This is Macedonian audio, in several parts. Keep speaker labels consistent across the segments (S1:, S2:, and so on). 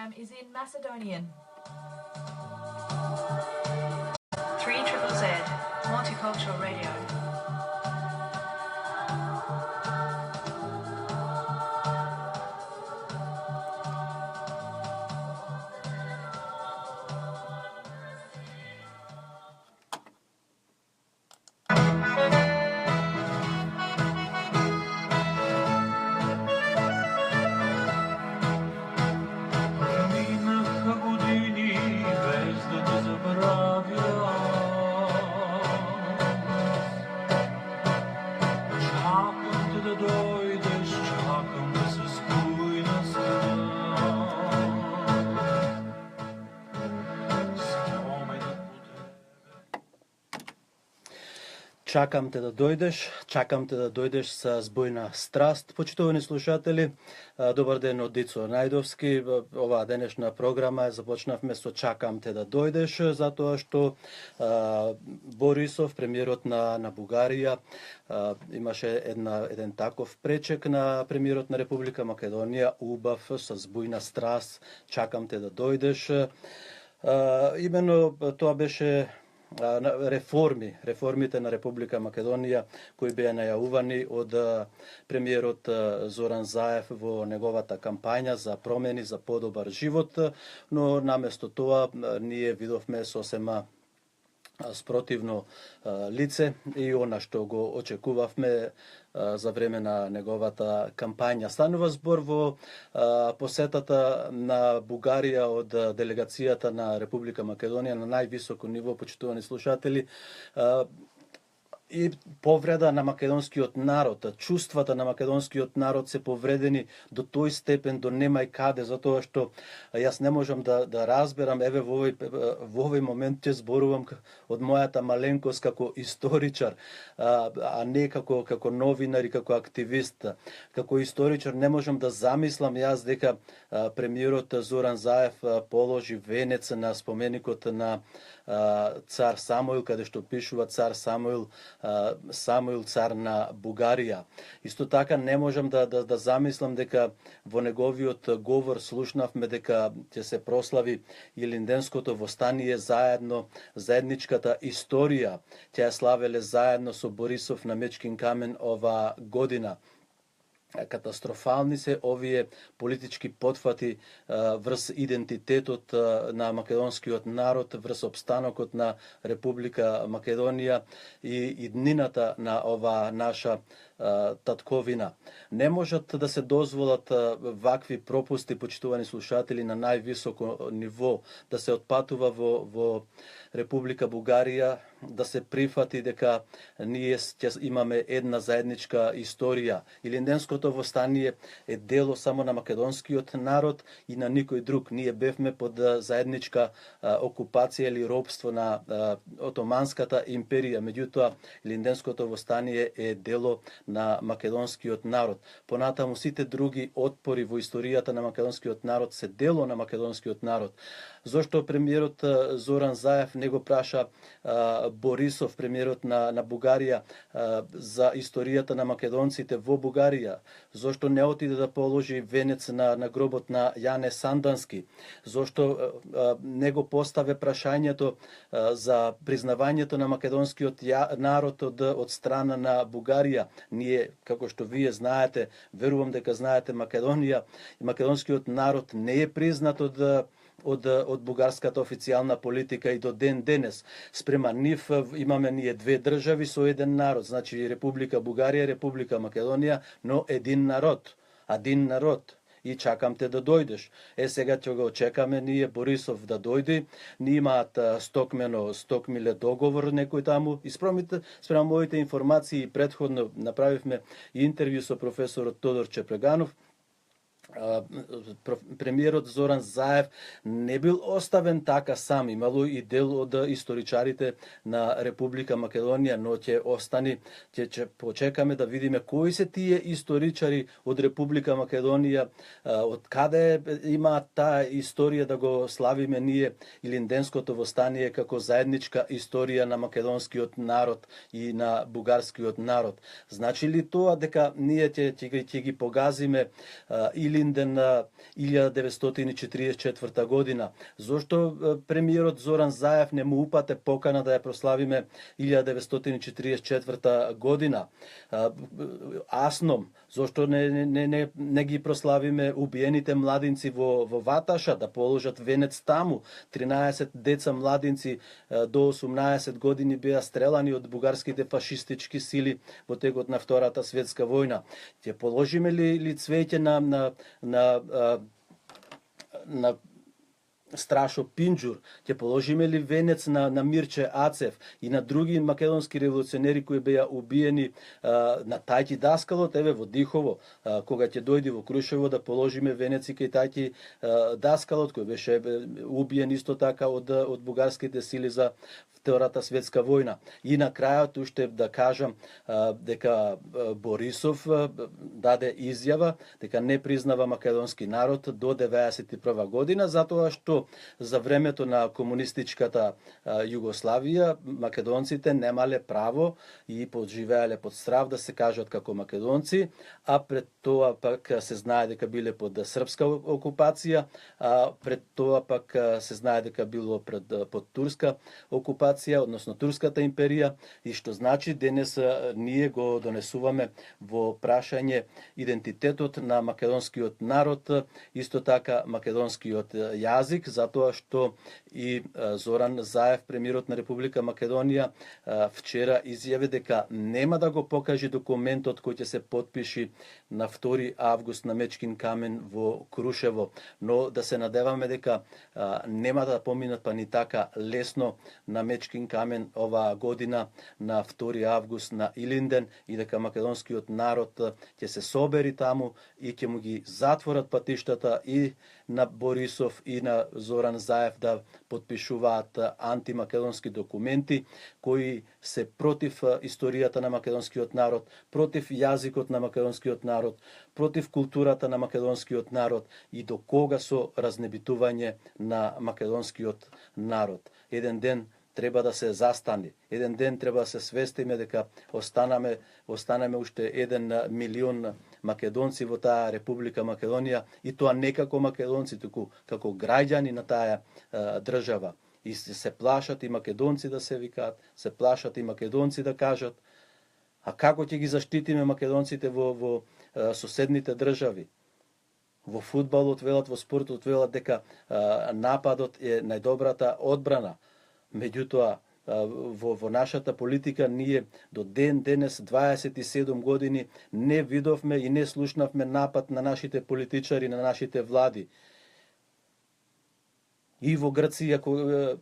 S1: program is in Macedonian. 3ZZZ, Multicultural Radio.
S2: Чакам те да дојдеш со збојна страст. Почитувани слушатели, добар ден од Дицо Најдовски. Оваа денешна програма започнавме со Чакам те да дојдеш, затоа што Борисов, премиерот на Бугарија, имаше еден таков пречек на премиерот на Република Македонија, убав со збојна страст, чакам те да дојдеш. Имено тоа беше реформите на Република Македонија кои беа најавувани од премиерот Зоран Заев во неговата кампања за промени за подобар живот, но наместо тоа ние видовме сосема спротивно лице и она што го очекувавме за време на неговата кампања. Станува збор во посетата на Бугарија од делегацијата на Република Македонија на највисоко ниво, почитувани слушатели, и повреда на македонскиот народ. Чувствата на македонскиот народ се повредени до тој степен, до немај каде, затоа што јас не можам да разберам, еве во овој момент ќе зборувам од мојата маленкост како историчар, а не како новинар и како активист. Како историчар не можам да замислам јас дека премиерот Зоран Заев положи венец на споменикот на цар Самуил, каде што пишува цар Самуил, цар на Бугарија. Исто така не можам да замислам дека во неговиот говор слушнавме дека ќе се прослави Илинденското востание заедно, заедничката историја. Ќе ја славеле заедно со Борисов на Мечкин камен ова година. Катастрофални се овие политички потфати врз идентитетот на македонскиот народ, врз обстанокот на Република Македонија и днината на ова наша татковина. Не можат да се дозволат вакви пропусти, почитувани слушатели, на највисоко ниво, да се отпатува во Република Бугарија, да се прифати дека ние ќе имаме една заедничка историја. Илинденското востание е дело само на македонскиот народ и на никој друг. Ние бевме под заедничка окупација или робство на Отоманската империја. Меѓутоа, Илинденското востание е дело на македонскиот народ. Понатаму сите други отпори во историјата на македонскиот народ се дело на македонскиот народ. Зошто премиерот Зоран Заев не го праша Борисов, премиерот на Бугарија, за историјата на македонците во Бугарија? Зошто не отиде да положи венец на гробот на Јане Сандански? Зошто не го поставе прашањето за признавањето на македонскиот народ од страна на Бугарија? Ние, како што вие знаете, верувам дека знаете, Македонија и македонскиот народ не е признат од бугарската официјална политика и до ден денес. Спрема нив имаме ние две држави со еден народ, значи Република Бугарија, Република Македонија, но един народ. И чакам те да дојдеш. Сега ќе го чекаме ние Борисов да дојде. Ние имаат стокмиле договор некој таму. И спрема моите информации, предходно направивме интервју со професорот Тодор Чепреганов. Премиерот Зоран Заев не бил оставен така сам, имало и дел од историчарите на Република Македонија, но ќе остани, ќе почекаме да видиме кои се тие историчари од Република Македонија, од каде имаат таа историја да го славиме ние Илинденското востание како заедничка историја на македонскиот народ и на бугарскиот народ. Значи ли тоа дека ние ќе ги погазиме или Илинден на 1944 година? Зошто премиерот Зоран Заев не му упате покана да ја прославиме 1944 година? Асном, зошто не ги прославиме убиените младинци во Ваташа, да положат венец таму? 13 деца младинци до 18 години беа стрелани од бугарските фашистички сили во текот на Втората светска војна. Ќе положиме ли цвеќе на Страшо Пинџур, ќе положиме ли венец на Мирче Ацев и на други македонски револуционери кои беа убиени, на Тајки Даскалот, еве во Дихово, кога ќе дојде во Крушево да положиме венец и кај Тајки Даскалот, кој беше убиен исто така од бугарските сили за Втората светска војна. И на крајот уште да кажам дека Борисов даде изјава дека не признава македонски народ до 1991 година, затоа што за времето на комунистичката Југославија македонците немале право и живееле под страв да се кажат како македонци, а пред тоа пак се знае дека биле под српска окупација, а пред тоа пак се знае дека било под турска окупација, односно Турската империја, и што значи денес ние го донесуваме во прашање идентитетот на македонскиот народ, исто така македонскиот јазик, затоа што и Зоран Заев, премиерот на Република Македонија, вчера изјави дека нема да го покаже документот кој ќе се потпиши на 2 август на Мечкин камен во Крушево, но да се надеваме дека нема да поминат па ни така лесно на Мечкин камен оваа година на 2 август на Илинден и дека македонскиот народ ќе се собери таму и ќе му ги затворат патиштата и на Борисов и на Зоран Заев да потпишуваат антимакедонски документи кои се против историјата на македонскиот народ, против јазикот на македонскиот народ, против културата на македонскиот народ и до кога со разнебитување на македонскиот народ. Еден ден треба да се застане. Еден ден треба да се свестиме дека останаме уште 1 милион македонци во таа Република Македонија, и тоа не како македонци, туку како граѓани на таа држава. И се плашат и македонци да се викаат, се плашат и македонци да кажат. А како ќе ги заштитиме македонците во соседните држави? Во фудбалот велат, во спортот велат дека нападот е најдобрата одбрана. Меѓутоа, во нашата политика ние до денес 27 години не видовме и не слушнавме напад на нашите политичари, на нашите влади. И во Грција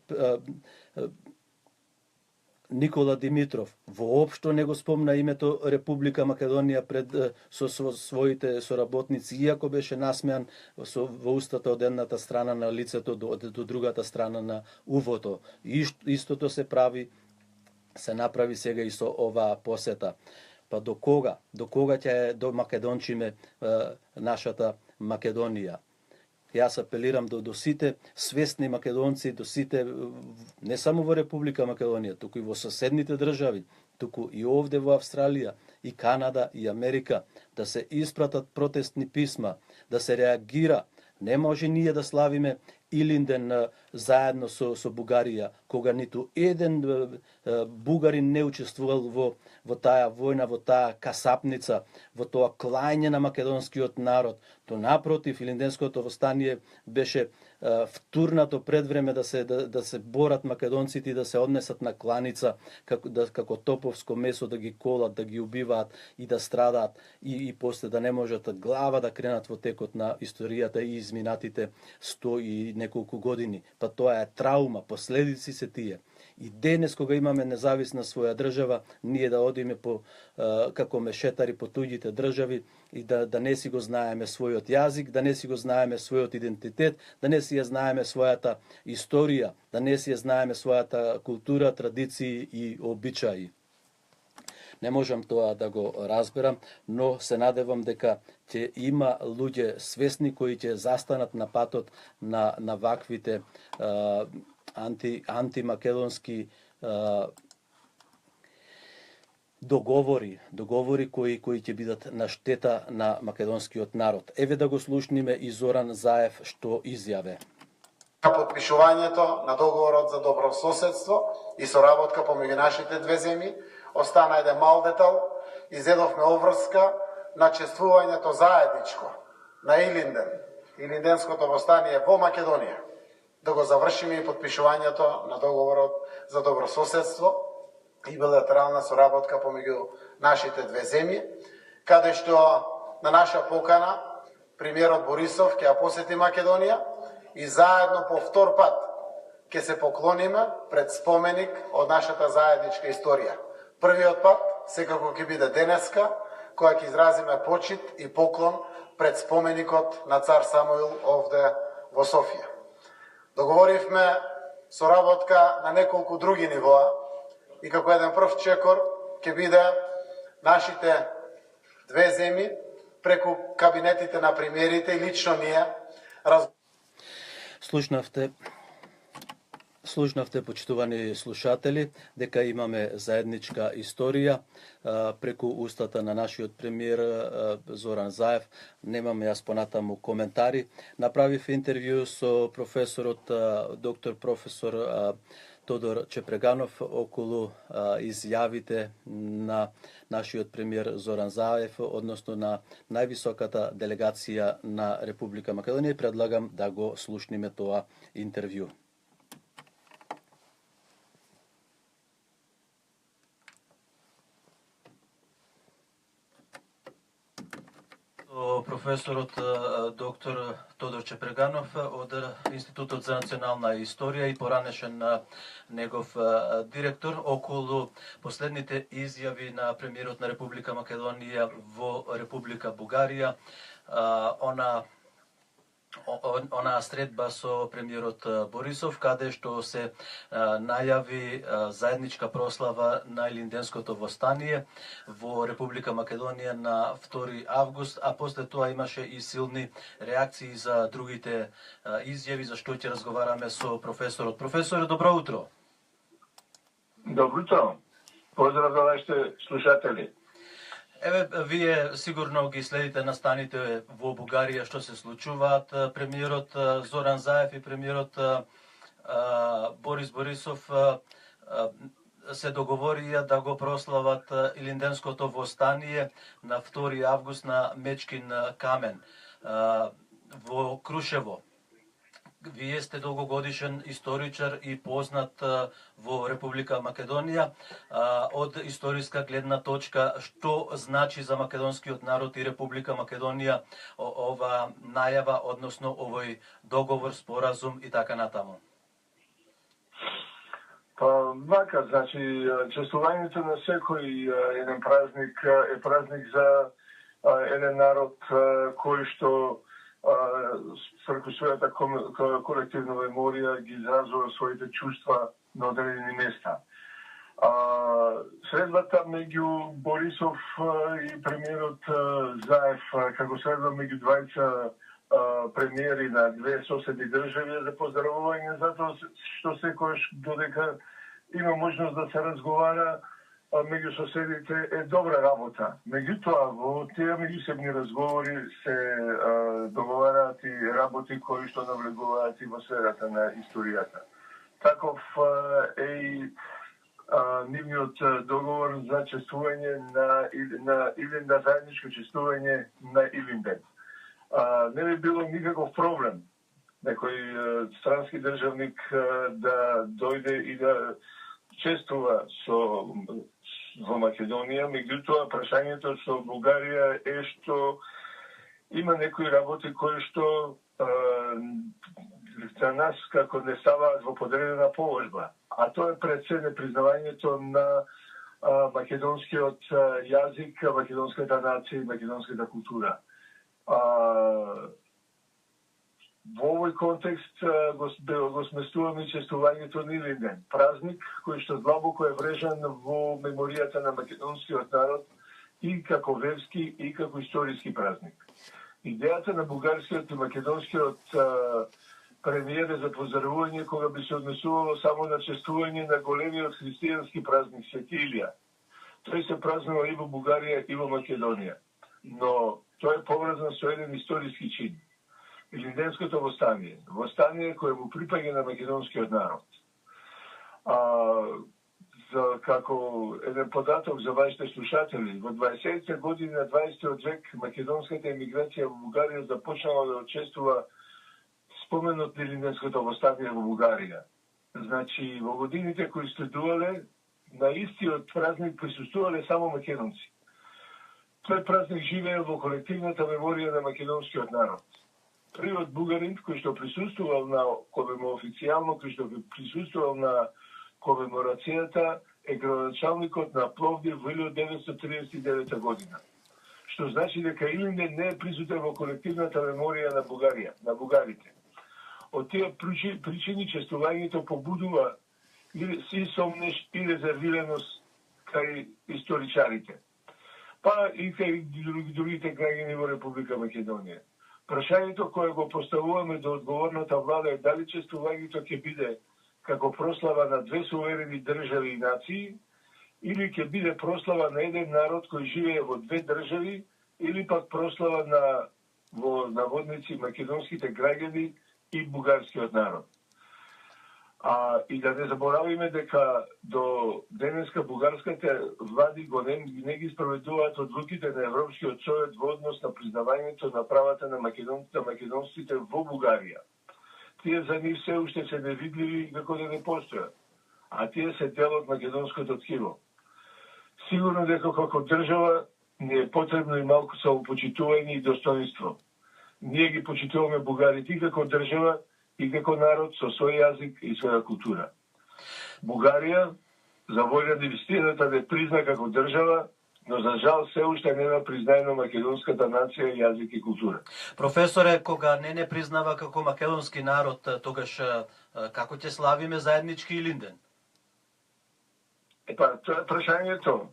S2: Никола Димитров воопшто не го спомна името Република Македонија со своите соработници, иако беше насмеан во устата од едната страна на лицето до другата страна на увото. Истото се направи сега и со оваа посета. Па до кога? До кога ќе домакедончиме нашата Македонија? Јас апелирам до сите свесни македонци, до сите, не само во Република Македонија, туку и во соседните држави, туку и овде во Австралија, и Канада, и Америка, да се испратат протестни писма, да се реагира. Не може ние да славиме Илинден заедно со Бугарија, кога ниту еден бугарин не учествувал во таа војна, во таа касапница, во тоа клање на македонскиот народ. То напротив, Илинденското востание беше втурнато пред време да се борат македонците и да се однесат на кланица како топовско месо, да ги колат, да ги убиваат и да страдаат и после да не можат глава да кренат во текот на историјата и изминатите 100 и неколку години. Па тоа е траума, последици се тие. И денес кога имаме независна своја држава, ние да одиме како мешетари по туѓите држави и да не си го знаеме својот јазик, да не си го знаеме својот идентитет, да не си ја знаеме својата историја, да не си ја знаеме својата култура, традиции и обичаи. Не можам тоа да го разберам, но се надевам дека ќе има луѓе свесни кои ќе застанат на патот на ваквите антимакедонски договори кои ќе бидат на штета на македонскиот народ. Еве да го слушниме и Зоран Заев што изјаве.
S3: Подпишувањето на договорот за добрососедство и соработка помеѓу нашите две земји остана еден мал детал. Изедовме обврска на чествувањето заедничко на Илинден, Илинденското востание во Македонија. Да го завршиме и подпишувањето на договорот за добрососедство и билатерална соработка помеѓу нашите две земји, каде што на наша покана премиерот Борисов ќе ја посети Македонија и заедно по втор пат ќе се поклониме пред споменик од нашата заедничка историја. Првиот пат секако ќе биде денеска, која ќе изразиме почит и поклон пред споменикот на цар Самуил овде во Софија. Договоривме соработка на неколку други нивоа и како еден прв чекор ќе биде нашите две земји преку кабинетите на премиерите и лично ние
S2: Слушнавте, почитувани слушатели, дека имаме заедничка историја преку устата на нашиот премиер Зоран Заев. Немам јас понатаму коментари. Направив интервју со професорот, доктор професор Тодор Чепреганов околу изјавите на нашиот премиер Зоран Заев, односно на највисоката делегација на Република Македонија, и предлагам да го слушниме тоа интервју. Професорот доктор Тодор Чепреганов од Институтот за национална историја и поранешен негов директор околу последните изјави на премиерот на Република Македонија во Република Бугарија, онаа средба со премиерот Борисов, каде што се најави заедничка прослава на Илинденското востание во Република Македонија на 2 август, а после тоа имаше и силни реакции за другите изјави, за што ќе разговараме со професорот. Професоре, добро утро.
S4: Добро утро. Поздрав за вашите слушатели.
S2: Еве, вие сигурно ги следите настаните во Бугарија што се случуваат. Премиерот Зоран Заев и премиерот Борис Борисов се договорија да го прослават Илинденското востание на 2 август на Мечкин камен во Крушево. Вие сте долгогодишен историчар и познат во Република Македонија. Од историска гледна точка, што значи за македонскиот народ и Република Македонија ова најава, односно овој договор, споразум и така натаму?
S4: Па, вака, значи, чествувањето на секој еден празник е празник за еден народ кој што преку својата колективна меморија ги изразува своите чувства на одредени места. Средбата меѓу Борисов и премиерот Заев, како средба меѓу двајца премиери на две соседни држави, за поздравување, затоа што секојаш додека има можност да се разговара меѓу соседите е добра работа. Меѓутоа, во тие меѓусебни разговори се договараат и работи кои што навлегуваат и во сферата на историјата. Таков е и нивниот договор за чествување на Илинден, заедничко чествување на Илинден. Не би било никаков проблем некој странски државник да дојде и да чествува во Македонија, меѓутоа прашањето со Бугарија е што има некои работи кои што за нас како не ставаат во подредена положба, а тоа е пред се непризнавањето на македонскиот јазик, македонската нација и македонската култура. Во овој контекст го сместуваме чествувањето на Илинден, празник кој што длабоко е врежан во меморијата на македонскиот народ и како верски и како историски празник. Идејата на бугарскиот и македонскиот премиер е за поздравување кога би се однесувало само на чествување на големиот христијански празник Свети Илија. тој се празнува и во Бугарија и во Македонија. Но тој е поврзан со еден историски чин. Илинденското востание. Востание кое му припаѓа на македонскиот народ. Како еден податок за вашите слушатели, во 20-те години на 20 век македонската емиграција во Бугарија започнала да учествува споменот на Илинденското востание во Бугарија. Значи, во годините кои следувале, на истиот празник присуствувале само македонци. Тој празник живее во колективната меморија на македонскиот народ. Првиот бугарин кој што присуствувал на официјално, кој што присуствувал на комеморацијата е градоначалникот на Пловдив во 1939 година. Што значи дека Илинден не е присутен во колективната меморија на Бугарија, на бугарите. Од тие причини честувањето побудува и сомнеш и резервираност кај историчарите, па и кај другите граѓани во Република Македонија. Прашањето кое го поставуваме до одговорната влада е дали честувањето ќе биде како прослава на две суверени држави и нации, или ќе биде прослава на еден народ кој живее во две држави, или пак прослава на, во наводници, македонските граѓани и бугарскиот народ. И да не заборавиме дека до денеска бугарските влади не ги спроведуваат одлуките на Европскиот совет во однос на признавањето на правата на македонците во Бугарија. Тие за нив се уште се невидливи како да не постојат, а тие се дел од македонското ткиво. Сигурно дека како држава не е потребно и малку самопочитување и достоинство. Ние ги почитуваме бугарите и како држава и како народ со свој јазик и своја култура. Бугарија, за волја на вистината, не призна како држава, но за жал се уште нема признаено македонската нација, јазик и култура.
S2: Професоре, кога не признава како македонски народ, тогаш како ќе славиме заеднички Илинден?
S4: Тоа е прашањето.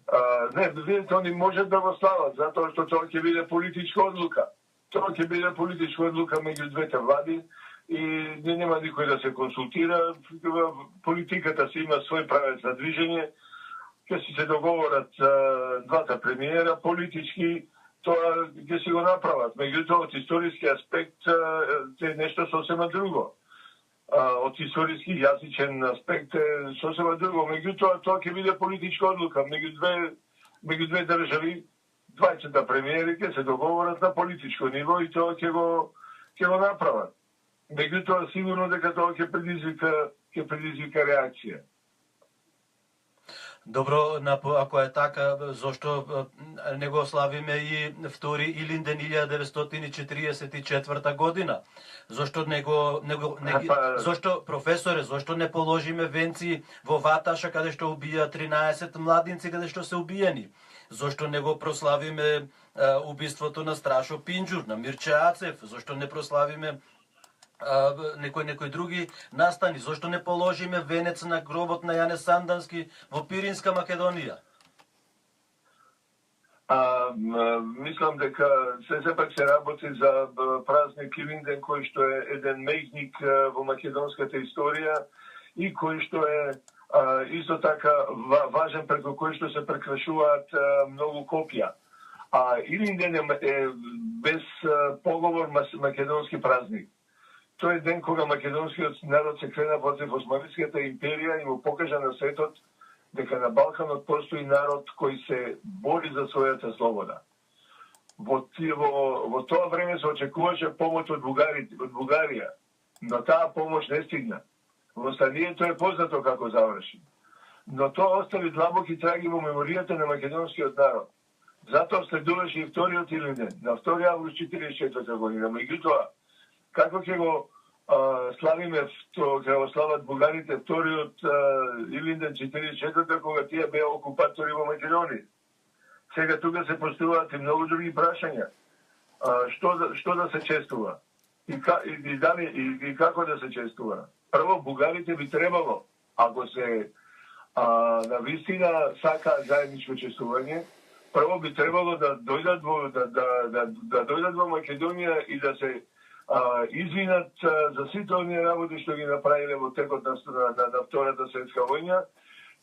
S4: Не, видите, они можат да го слават, затоа што тоа ќе биде политичка одлука. Тоа ќе биде политичка одлука меѓу двете влади и нема никој да се консултира. Политиката си има свој правец на движење, ќе си се договорат двата премиера, политички тоа ќе си го направат. Меѓутоа, од историски аспект е нешто сосема друго. Од историски јазичен аспект е сосема друго. Меѓутоа, тоа ќе биде политичка одлука меѓу две држави. Двајцата премиери ќе се договорат на политичко ниво и тоа ќе го направат. Меѓутоа, сигурно дека тоа ќе предизвика реакција.
S2: Добро, ако е така, зошто не го славиме и втори Илинден 1944 година? Зошто зошто, професоре, зошто не положиме венци во Ваташа, каде што убија 13 младинци, каде што се убиени? Зошто не го прославиме убиството на Страшо Пинџур, на Мирче Ацев? Зошто не прославиме некои други настани? Зошто не положиме венец на гробот на Јане Сандански во Пиринска Македонија?
S4: Мислам дека сепак се работи за празник Илинден, кој што е еден меѓник во македонската историја и кој што е исто така важен, преку кој што се прекрашуваат многу копија. Илинден е без поговор македонски празник. Тој е ден кога македонскиот народ се крена против Османската империја и му покажа на светот дека на Балканот постои народ кој се бори за својата слобода. Во тоа време се очекуваше помош од Бугарија, но таа помош не стигна. Востанието е познато како заврши. Но тоа остави длабоки траги во меморијата на македонскиот народ. Затоа следуваше и вториот Илинден, на 2 август 1944 година. Меѓутоа, како ќе го славиме, ќе го слават бугарите вториот Илинден 44 кога тие беа окупатори во Македонија? Сега тука се поставуваат и многу други прашања. Што да се честува? И како да се честува? Прво, бугарите би требало, ако се на вистина сака заедничко честување, прво би требало да дојдат во Македонија и да се извинат за сите оние работи што ги направиле во текот на Втората светска војна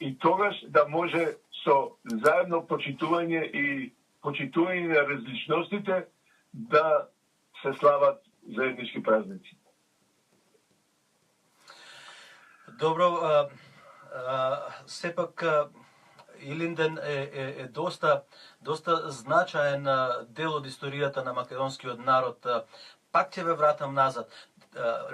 S4: и тогаш да може со заедно почитување и почитување на различностите да се слават заеднички празници.
S2: Добро, сепак Илинден е доста значаен дел од историјата на македонскиот народ. Пак ќе ве вратам назад.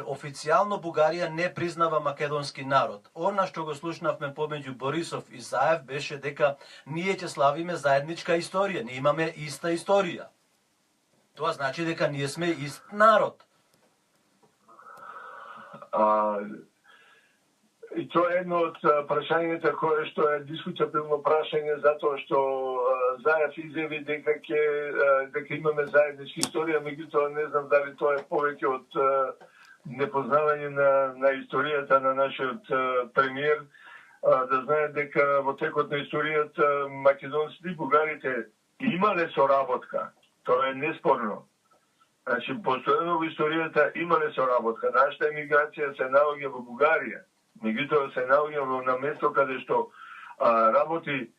S2: Официјално Бугарија не признава македонски народ. Она што го слушнавме помеѓу Борисов и Заев беше дека ние ќе славиме заедничка историја, ние имаме иста историја. Тоа значи дека ние сме ист народ.
S4: И тоа е едно од прашањата кое што е дискутабилно прашање, затоа што Заев изјави дека имаме заедничка историја, меѓутоа не знам дали тоа е повеќе од непознавање на историјата на нашиот премиер, да знае дека во текот на историјата македонците и бугарите имале соработка. Тоа е неспорно. Значи, постојано во историјата имале соработка. Нашата емиграција се наоѓа во Бугарија. Меѓутоа се наоѓа на место каде што работи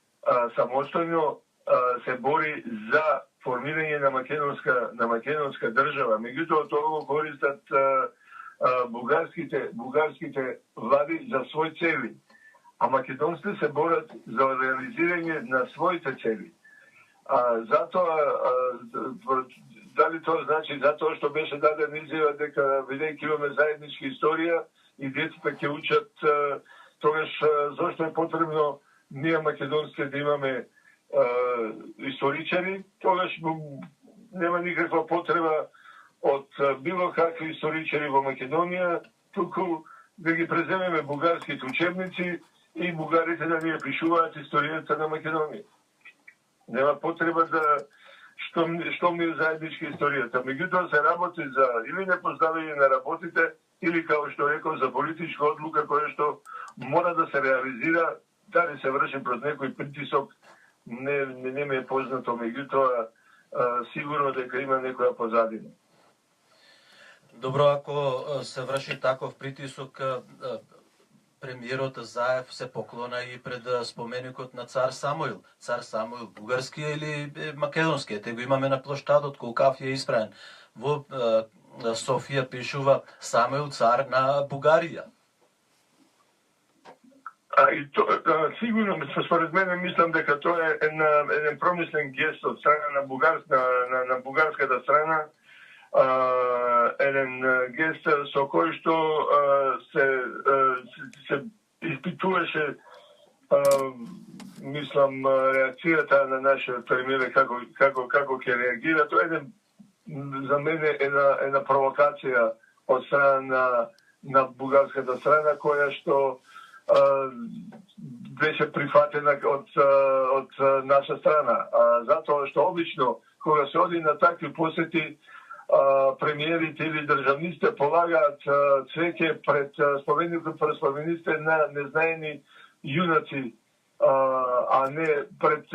S4: самостојно, се бори за формирање на македонска држава. Меѓутоа тоа го користат бугарските влади за своји цели. А македонците се борат за реализирање на своите цели. Затоа дали тоа значи затоа што беше даден изјава дека бидејќи имаме заедничка историја и децата ќе учат, тогаш зошто е потребно ние македонците да имаме историчари, тогаш нема никаква потреба од било какви историчари во Македонија, туку да ги преземеме бугарските учебници и бугарите да ни пишуваат историјата на Македонија. Нема потреба да што ми е заедничка историјата. Меѓутоа се работи за или непознавање на работите, или како што реков за политичка одлука која што мора да се реализира, дали се врши пред некој притисок, не ми е познато, меѓутоа сигурно дека има некоја позадина.
S2: Добро, ако се врши таков притисок, премиерот Заев се поклона и пред споменикот на цар Самуил. Цар Самуил бугарскиот или македонскиот, те го имаме на плоштадот кој каф е исправен. Во Софија пишува Самуил цар на Бугарија.
S4: И сигурно, според мене, мислам дека тоа е еден промислен гест од страна на бугарската страна, еден гест со кој што се испитуваше, мислам, реакцијата на нашиот премиер како ќе реагира. Тоа е за мене една провокација од страна на бугарската страна која што беше прифатена од наша страна. Затоа што обично кога се оди на такви посети, премиерите или државниците полагаат цвеќе пред спомените на незнаени јунаци, а не пред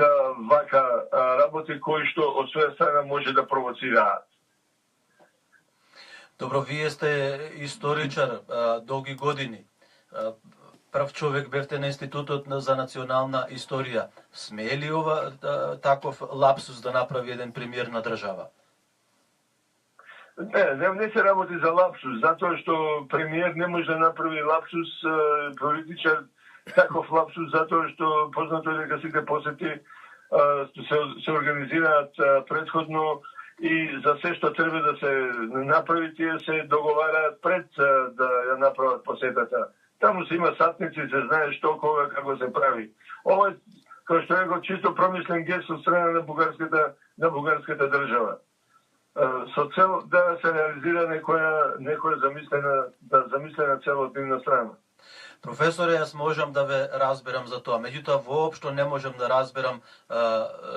S4: вака работи кои што од своја страна може да провоцираат.
S2: Добро, вие сте историчар долги години. Прв човек бевте на Институтот за национална историја. Смее ли ова таков лапсус да направи еден премиер на држава?
S4: Не се работи за лапсус, затоа што премиер не може да направи лапсус, политичар таков лапсус, затоа што познато е дека сите посети се организираат претходно и за се што треба да се направи, тие се договараат пред да ја направат посетата. Таму се има сатници, се знае што, кога, како се прави. Ова е, како што е чисто промислен гест од страна на бугарската држава. Со цел да се реализира некоја замислена цел од нивна страна.
S2: Професоре, јас можам да ве разберам за тоа, меѓутоа воопшто не можам да разберам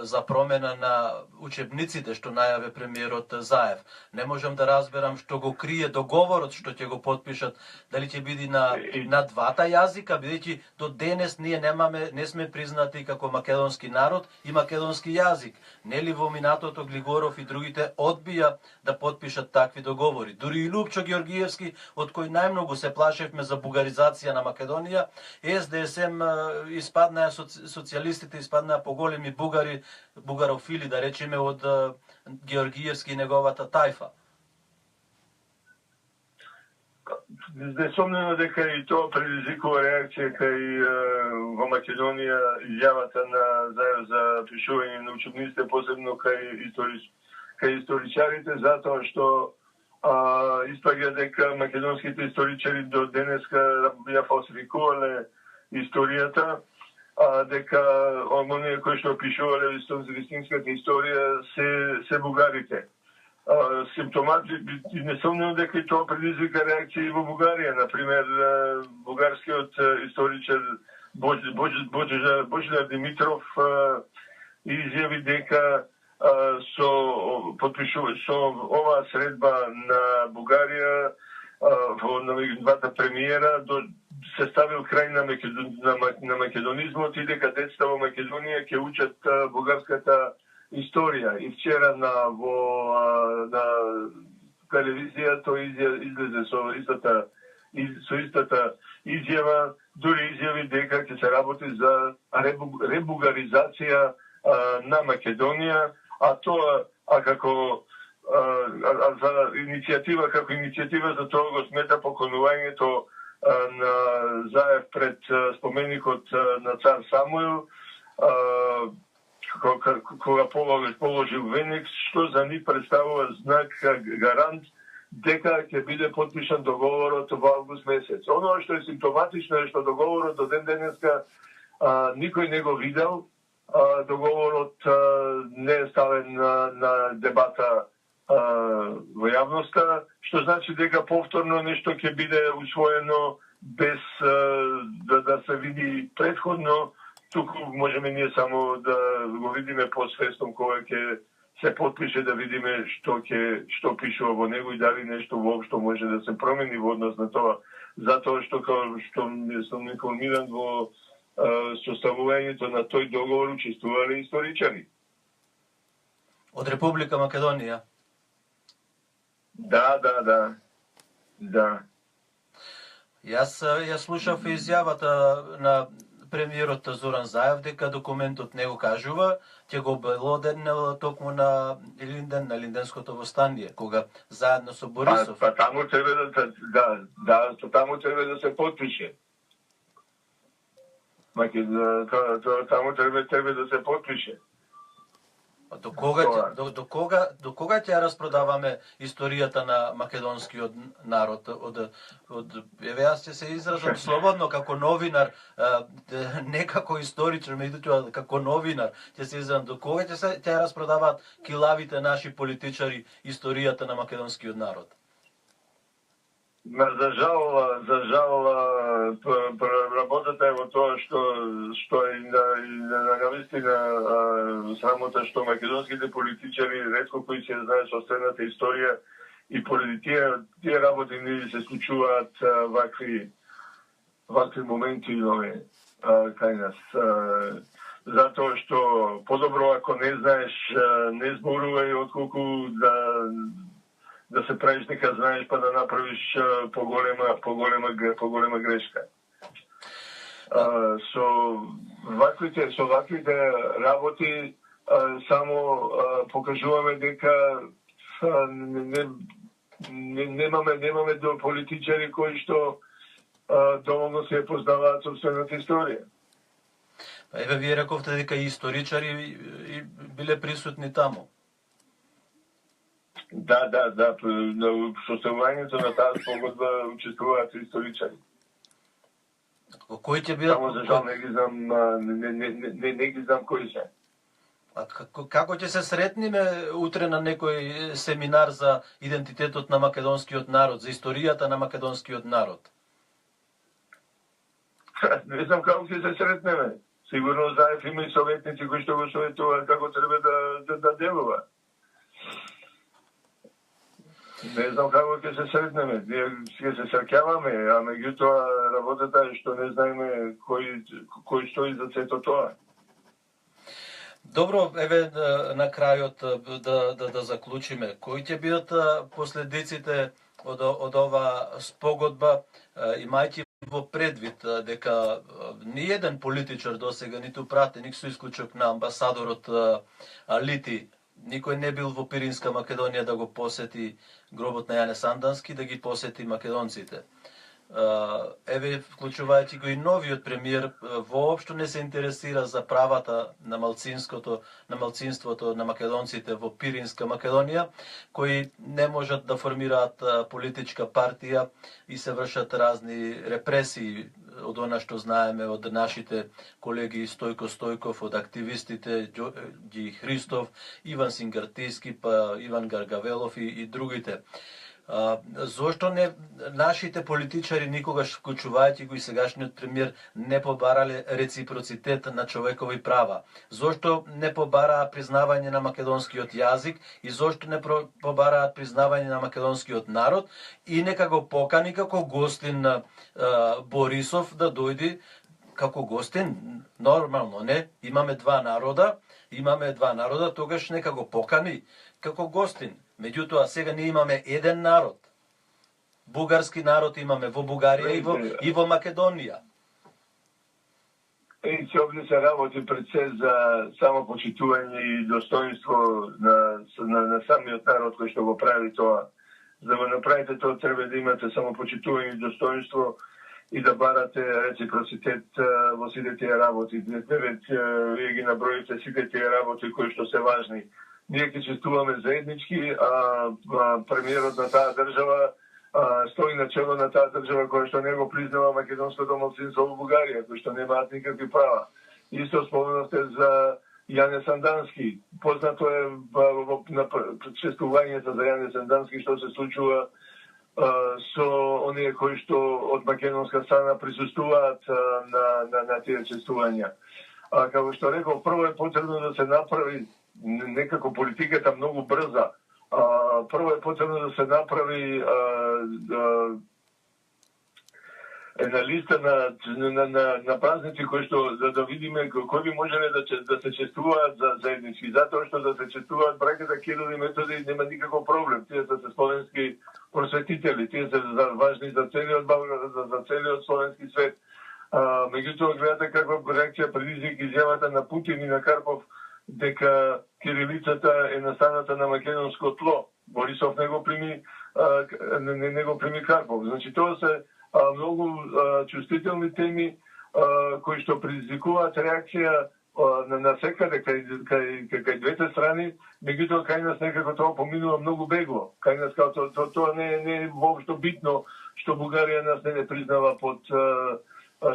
S2: за промена на учебниците што најаве премиерот Заев. Не можам да разберам што го крие договорот што ќе го потпишат, дали ќе биде на двата јазика, бидејќи до денес ние не сме признати како македонски народ и македонски јазик. Нели во минатото Глигоров и другите одбија да потпишат такви договори. Дури и Лупчо Георгиевски, од кој најмногу се плашевме за бугаризација на Македонија, СДСМ испаднаа социјалистите испаднаа поголеми бугарофили, да речеме, од Георгиевски и неговата тајфа.
S4: Несомнено дека и тоа предизвикува реакција кај во Македонија изјавата на Заев за пишување на учебниците, посебно кај историчарите, затоа што испаѓа дека македонските историчари до денеска ја фалсификувале историјата, дека оние кои што пишувале вистинската историја се бугарите. Симптомати, несомнено дека и тоа предизвика реакции во Бугарија. Например, бугарскиот историчар Божидар Димитров изјави дека со оваа средба на Бугарија на двата премиера се ставил крај на македонизмот и дека децата во Македонија ќе учат бугарската историја. И вчера на телевизија тој излезе со истата изјава, дури изјави дека ќе се работи за ребугаризација на Македонија, за иницијатива за тоа го смета поклонувањето на Заев пред споменикот на цар Самуил, кога положил веник, што за нив представува знак гарант дека ќе биде потпишан договорот во август месец. Оно што е симптоматично е што договорот до ден денеска никој не го видел, договорот не е ставен на дебата во јавноста, што значи дека повторно нешто ќе биде усвоено без да се види предходно. Туку можеме ние само да го видиме посвестно кога ќе се потпише, да видиме што пишува во него и дали нешто воопшто може да се промени во однос на тоа. Затоа што сум информиран во составувањето на тој договор учествувале историчари.
S2: Од Република Македонија?
S4: Да.
S2: Јас слушав изјавата на премиерот Зоран Заев дека документот не го кажува, ќе го обелоденел токму на Илинден, на Илинденското восстание, кога заедно со Борисов.
S4: Таму треба таму треба да се потпише. Таму треба да се потпише.
S2: До кога ќе распродаваме историјата на македонскиот народ? Еве јас ќе се изразам слободно како новинар, не како историчар, меѓутоа како новинар ќе се изразам. До кога ќе распродаваат килавите наши политичари историјата на македонскиот народ?
S4: За жал, работата е во тоа што е навистина срамота што македонските политичари ретко кои се знаат собствената историја и поради тие работи не се случуваат вакви моменти кај нас. Затоа што подобро ако не знаеш, не зборувај, отколку да се правиш дека знаеш па да направиш поголема грешка. Со ваквите работи само покажуваме дека немаме до политичари кои што доволно се познаваат собствената историја.
S2: Еве вие рековте дека и историчари биле присутни таму.
S4: Да, на составувањето на таа спогодба учествуваат историчари.
S2: Кои ќе бидат?
S4: Само за жал не ги знам кои се.
S2: Како ќе се сретниме утре на некој семинар за идентитетот на македонскиот народ, за историјата на македонскиот народ?
S4: Не знам како ќе се сретнеме. Сигурно Заев има и советници кои што го советуваат како треба да делува. Не знам како ќе се сретнеме. Ние ќе се среќаваме, а меѓутоа работата е што не знаеме кој стои за сето тоа.
S2: Добро, еве на крајот да заклучиме. Кои ќе бидат последиците од оваа спогодба, имајќи во предвид дека ни еден политичар досега, ниту пратеник со исклучок на амбасадорот Лити, никој не бил во Пиринска Македонија да го посети гробот на Јане Сандански, да ги посети македонците. Еве, вклучувајќи го и новиот премиер, воопшто не се интересира за правата на малцинството на македонците во Пиринска Македонија, кои не можат да формираат политичка партија и се вршат разни репресии, од она што знаеме од нашите колеги Стојко Стојков, од активистите Ѓи Христов, Иван Сингартиски, па Иван Гаргавелов и другите. Зошто не нашите политичари никогаш, вклучувајќи го и сегашниот премиер, не побарале реципроцитет на човекови права? Зошто не побараа признавање на македонскиот јазик и зошто не побараа признавање на македонскиот народ и нека го покани како гостин на Борисов да дојди како гостин? Нормално, не? Имаме два народа, тогаш нека го покани како гостин. Меѓутоа, сега ние имаме еден народ. Бугарски народ имаме во Бугарија и во Македонија.
S4: И се овде се работи пред се за самопочитување и достоинство на самиот народ кој што го прави тоа. За да го направите тоа, треба да имате самопочитување и достоинство и да барате реципроцитет во сите тие работи. Вие ги наброите сите тие работи кои што се важни. Ние ќе честуваме заеднички, премиерот на таа држава стои на чело на таа држава која што не го признава македонското малцинство во Бугарија, кој што немаат никакви права. Исто споменавте за Јане Сандански. Познато е на честувањето за Јане Сандански што се случува со оние кои што од македонска страна присуствуваат на тие честувања. Како што реков, прво е потребно да се направи некако политиката многу брза. Прво е потребно да се направи една листа на празници кои што да видиме кои можеле да се честуваат за заеднички. Затоа што да се честуваат браќата Кирил и Методи нема никаков проблем. Тие се словенски просветители, тие се важни за целиот за целиот словенски свет. Меѓутоа гледате каква реакција предизвика изјавата на Путин и на Карпов дека кирилицата е настаната на македонско тло. Борисов не го прими Карпов. Значи тоа се многу чувствителни теми кои што предизвикуваат реакција на секаде кај двете страни, меѓутоа кај нас некако тоа поминува многу бегло. Кај нас тоа не е воопшто битно што Бугарија нас не признава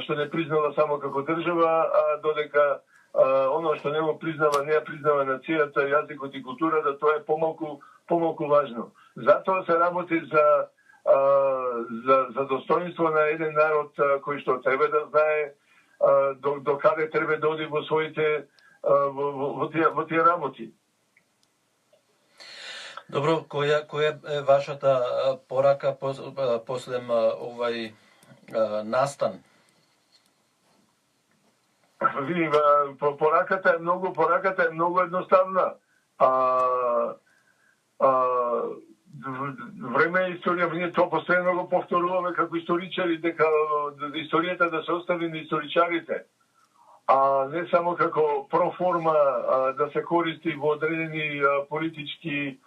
S4: што не признава само како држава, додека оно што не го признава, не ја признава нацијата, јазикот и културата, тоа е помалку важно. Затоа се работи за достоинство на еден народ кој што треба да знае до каде треба да оди во своите во тие работи.
S2: Добро, која е вашата порака после овај настан?
S4: Види, пораката е многу едноставна. Време е историја, ние тоа постојано го повторуваме како историчари, дека историјата да се остави на историчарите, а не само како проформа да се користи во одредени политички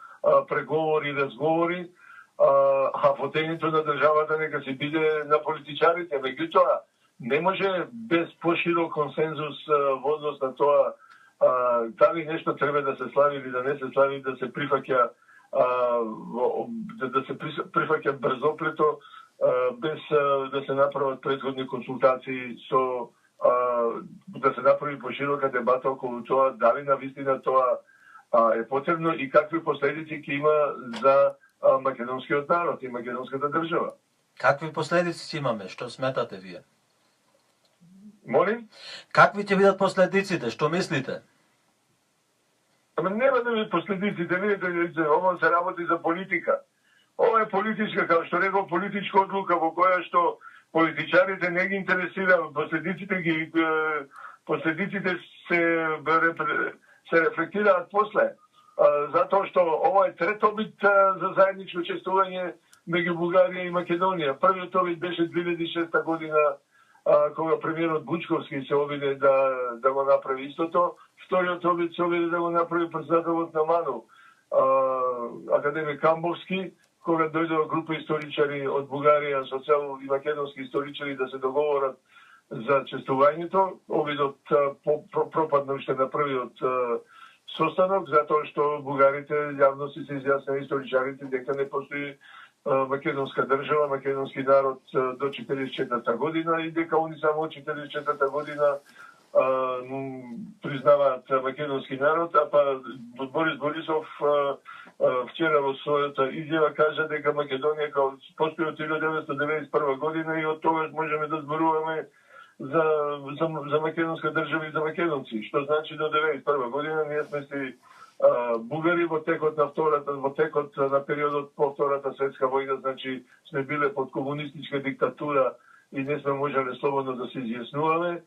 S4: преговори и разговори, а водењето на државата нека си биде на политичарите. Меѓутоа, не може без поширок консензус во однос на тоа дали нешто треба да се слави или да не се слави, да се прифаќа брзоплето без да се направат претходни консултации да се направи поширока дебата околу тоа дали навистина тоа е потребно и какви последици ќе има за македонскиот народ и македонската држава.
S2: Какви последици имаме? Што сметате вие?
S4: Молим?
S2: Какви ќе бидат последиците? Што мислите?
S4: Ама нема да бидат последиците, видите, ова се работи за политика. Ова е политичка, како што рекол, политичка одлука во која што политичарите не ги интересира, последиците се рефлектираат после. Затоа што ова е трет обид за заедничко честување меѓу Бугарија и Македонија. Првиот обид беше 2006 година, кога премиерот Бучковски се обиде да го направи истото. Вториот обид се обиде да го направи председателот на МАНУ, академик Камбовски, кога дојдоа група историчари од Бугарија, социјал и македонски историчари да се договорат за честувањето. Обидот пропадна уште на првиот состанок, затоа што бугарите јавно се изјаснија, историчарите, дека не постои македонска држава, македонски народ до 44 година и дека они само од 44 година признаваат македонски народ, а па Борис Борисов вчера во својата изјава кажа дека Македонија постои од 1991 година и од тогаш можеме да зборуваме за македонска држава и за македонци, што значи до 1991 година ние сме си бугари во текот на периодот по Втората светска војна, значи сме биле под комунистичка диктатура и не сме можеле слободно да се изјаснуваме.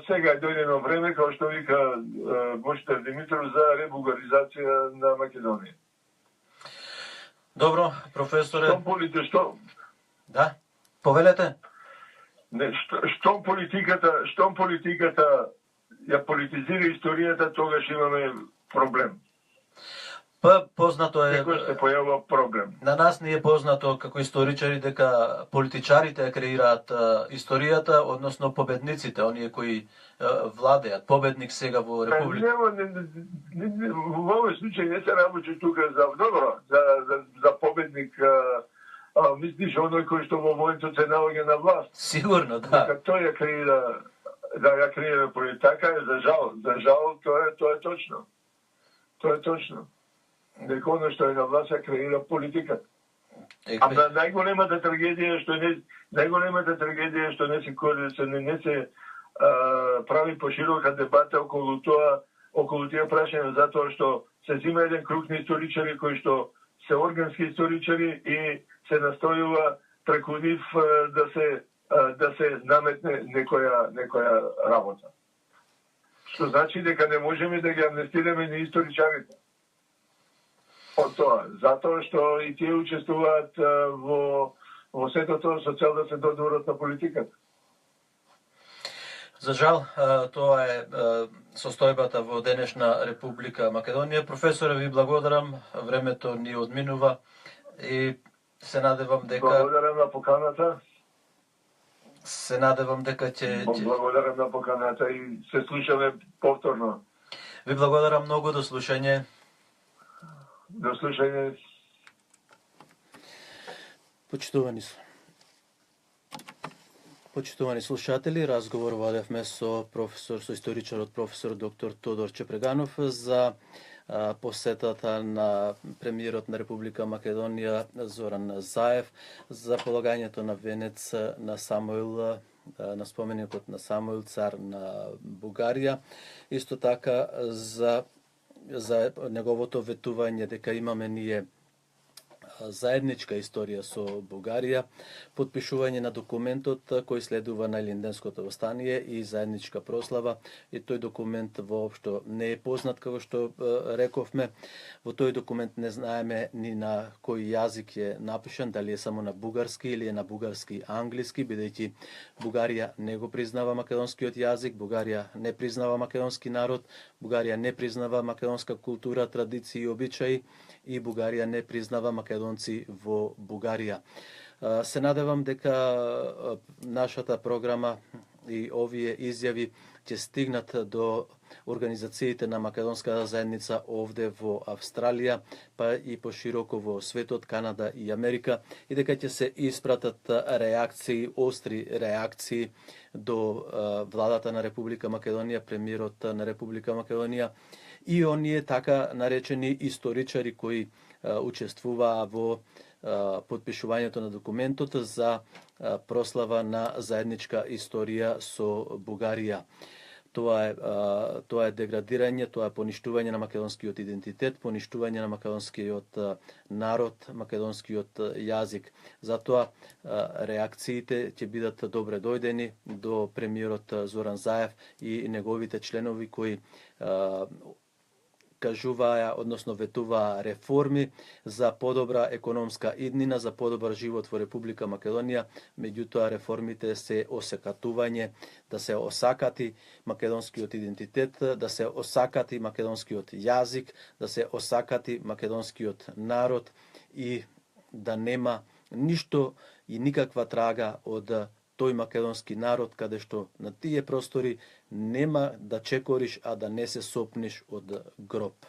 S4: Сега е дојдено време, како што вика Бошитар Димитров, за ребугаризација на Македонија.
S2: Добро, професоре.
S4: Што?
S2: Да, повелете.
S4: Не, штом политиката ја политизира историјата, тогаш имаме проблем.
S2: Познато е...
S4: Секој се појавува проблем.
S2: На нас не е познато како историчари дека политичарите креираат историјата, односно победниците, оние кои владеат. Победник сега во Република.
S4: Во овој случај не се работи тука за победник. Мислиш оној кој што во моментот се наоѓа на власт?
S2: Сигурно, да.
S4: Дека тој ја креира, ја креира политика, за жал, тоа е точно. Тоа е точно. Дека оно што е на власт ја креира политиката. Ама најголемата трагедија што не се прави поширока дебата околу тие прашања, затоа што се зима еден круг на историчари кои што се органски историчари и се настојува преку нив да се наметне некоја работа. Што значи дека не можеме да ги амнестираме ни историчарите. Од тоа, затоа што и тие учествуваат во сето тоа со цел да се додворат на политиката.
S2: За жал, тоа е состојбата во денешна Република Македонија. Професоре, ви благодарам, времето ни одминува и се надевам дека...
S4: Благодарам на поканата.
S2: Се надевам дека ќе...
S4: Благодарам на поканата и се слушаме повторно.
S2: Ви благодарам многу, до слушање.
S4: До слушање.
S2: Почитувани слушатели, разговор водевме со историчарот професор доктор Тодор Чепреганов за посетата на премиерот на Република Македонија Зоран Заев за полагањето на венец на Самуил, на споменикот на Самуил, цар на Бугарија. Исто така за неговото ветување дека имаме ние заедничка историја со Бугарија, потпишување на документот кој следува на Илинденското востание и заедничка прослава, и тој документ воопшто не е познат, како што рековме. Во тој документ не знаеме ни на кој јазик е напишан, дали е само на бугарски или е на бугарски англиски, бидејќи Бугарија не го признава македонскиот јазик, Бугарија не признава македонски народ, Бугарија не признава македонска култура, традиции и обичаи, и Бугарија не признава македонци во Бугарија. Се надевам дека нашата програма и овие изјави ќе стигнат до организациите на македонската заедница овде во Австралија, па и пошироко во светот, Канада и Америка, и дека ќе се испратат реакции, остри реакции до владата на Република Македонија, премиерот на Република Македонија и оние така наречени историчари кои учествуваа во потпишувањето на документот за прослава на заедничка историја со Бугарија. Тоа е деградирање, тоа е поништување на македонскиот идентитет, поништување на македонскиот народ, македонскиот јазик. Затоа реакциите ќе бидат добре дојдени до премиерот Зоран Заев и неговите членови кои кажуваа, односно ветуваа реформи за подобра економска иднина, за подобар живот во Република Македонија. Меѓутоа реформите се осакатување, да се осакати македонскиот идентитет, да се осакати македонскиот јазик, да се осакати македонскиот народ и да нема ништо и никаква трага од тој македонски народ, каде што на тие простори нема да чекориш, а да не се сопниш од гроб.